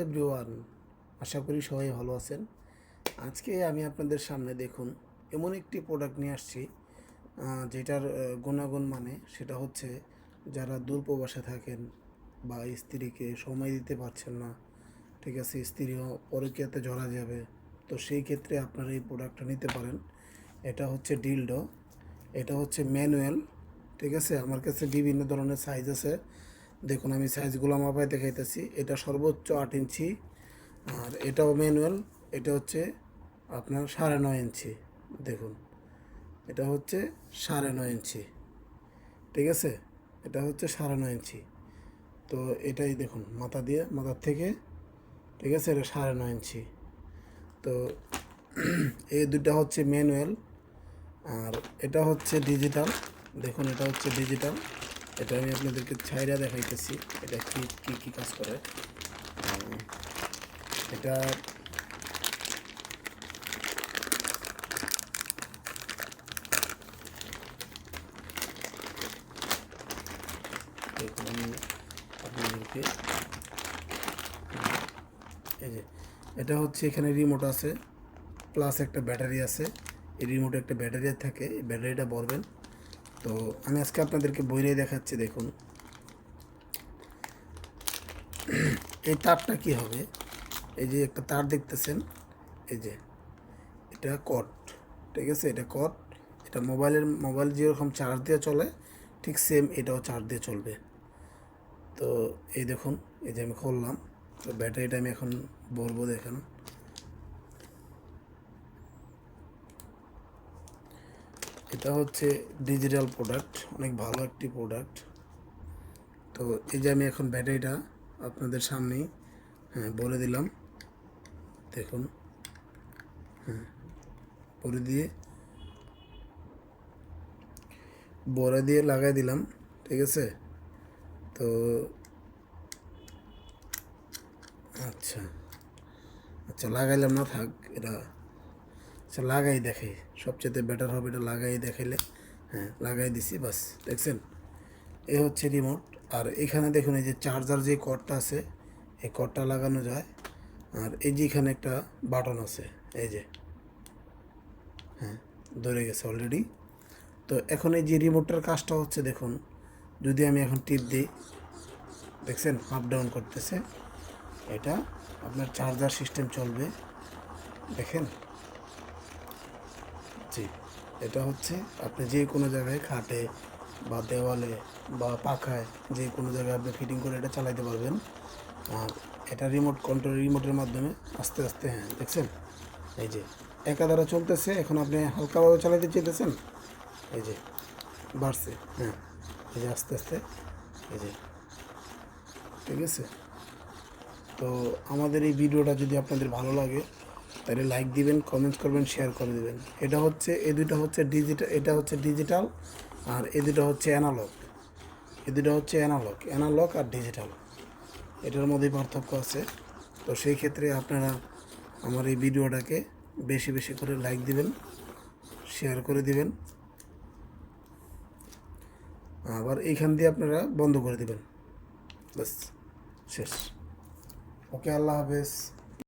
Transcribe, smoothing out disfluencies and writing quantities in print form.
Everyone, আশা করি সবাই ভালো আছেন। আজকে আমি আপনাদের সামনে দেখুন এমন একটি প্রোডাক্ট নিয়ে আসছি যেটার গুণাগুণ সেটা হচ্ছে যারা দূর প্রবাসে থাকেন বা স্ত্রীকে সময় দিতে পারছেন না, ঠিক আছে, স্ত্রীও পরকীয়াতে জড়া যাবে, তো সেই ক্ষেত্রে আপনারা এই প্রোডাক্টটা নিতে পারেন। এটা হচ্ছে ডিলডো, এটা হচ্ছে ম্যানুয়াল, ঠিক আছে। আমার কাছে বিভিন্ন ধরনের সাইজ আছে, দেখুন আমি সাইজগুলো মাপায় দেখাইতেছি। এটা সর্বোচ্চ 8 ইঞ্চি, আর এটাও ম্যানুয়াল। এটা হচ্ছে আপনার 9.5 ইঞ্চি, দেখুন এটা হচ্ছে 9.5 ইঞ্চি, ঠিক আছে। এটা হচ্ছে 9.5 ইঞ্চি। তো এটাই দেখুন মাথার থেকে, ঠিক আছে, এটা 9.5 ইঞ্চি। তো এই দুটা হচ্ছে ম্যানুয়াল, আর এটা হচ্ছে ডিজিটাল। দেখুন এটা হচ্ছে ডিজিটাল। এটা আমি আপনাদেরকে ছাইরা দেখাইতেছি এটা কি কি কি কাজ করে। এটা দেখুন আমি আপনাদেরকে, এই যে এটা হচ্ছে এখানে রিমোট আছে, প্লাস একটা ব্যাটারি আছে। এই রিমোটে একটা ব্যাটারি থাকে, এই ব্যাটারিটা ভরবেন। তো আমি আজকে আপনাদেরকে বইরে দেখাচ্ছি। দেখুন এই তারটা কি হবে, এই যে একটা তার দেখতেছেন, এই যে এটা কট, ঠিক আছে, এটা কট। এটা মোবাইল যেরকম চার্জ দিয়ে চলে, ঠিক সেম এটাও চার্জ দিয়ে চলবে। তো এই দেখুন, এই যে আমি খুললাম, তো ব্যাটারিটা আমি এখন বলবো, দেখেন এটা হচ্ছে ডিজিটাল প্রোডাক্ট, অনেক ভালো একটি প্রোডাক্ট। তো এই যে আমি এখন ব্যাটারিটা আপনাদের সামনেই বলে দিলাম, দেখুন পরে দিয়ে বড়া দিয়ে লাগাই দিলাম, ঠিক আছে। তো আচ্ছা আচ্ছা লাগাইলাম না, থাক এটা। আচ্ছা লাগাই দেখাই, সবচেয়ে বেটার হবে এটা লাগাই দেখাইলে। লাগাই দিছি, বাস দেখছেন, এ হচ্ছে রিমোট। আর এখানে দেখুন এই যে চার্জার যে কর্ডটা আছে, এই কর্ডটা লাগানো যায়। আর এই যে এখানে একটা বাটন আছে, এই যে ধরে গেছে অলরেডি। তো এখন এই যে রিমোটটার কাজটা হচ্ছে, দেখুন যদি আমি এখন টিপ দিই, দেখছেন আপ ডাউন করতেছে। এটা আপনার চার্জার সিস্টেম চলবে, দেখেন। জি, এটা হচ্ছে আপনি যে কোনো জায়গায় খাটে বা দেওয়ালে বা পাখায় যে কোনো জায়গায় আপনি ফিটিং করে এটা চালাতে পারবেন। আর এটা রিমোটের মাধ্যমে আস্তে আস্তে, দেখছেন এই যে একা দ্বারা চলতেছে। এখন আপনি হালকাভাবে চালাতে চাইতেছেন, এই যে বাড়ছে, এই যে আস্তে আস্তে, এই যে, ঠিক আছে। তো আমাদের এই ভিডিওটা যদি আপনাদের ভালো লাগে তাহলে লাইক দিবেন, কমেন্ট করবেন, শেয়ার করে দেবেন। এটা হচ্ছে, এই দুটো হচ্ছে ডিজিটাল, এটা হচ্ছে ডিজিটাল, আর এই দুটো হচ্ছে অ্যানালগ। এই দুটো হচ্ছে অ্যানালগ আর ডিজিটাল, এটার মধ্যেই পার্থক্য আছে। তো সেই ক্ষেত্রে আপনারা আমার এই ভিডিওটাকে বেশি বেশি করে লাইক দিবেন, শেয়ার করে দিবেন, আবার এইখান দিয়ে আপনারা বন্ধ করে দিবেন, বাস শেষ। ওকে, আল্লাহ হাফেজ।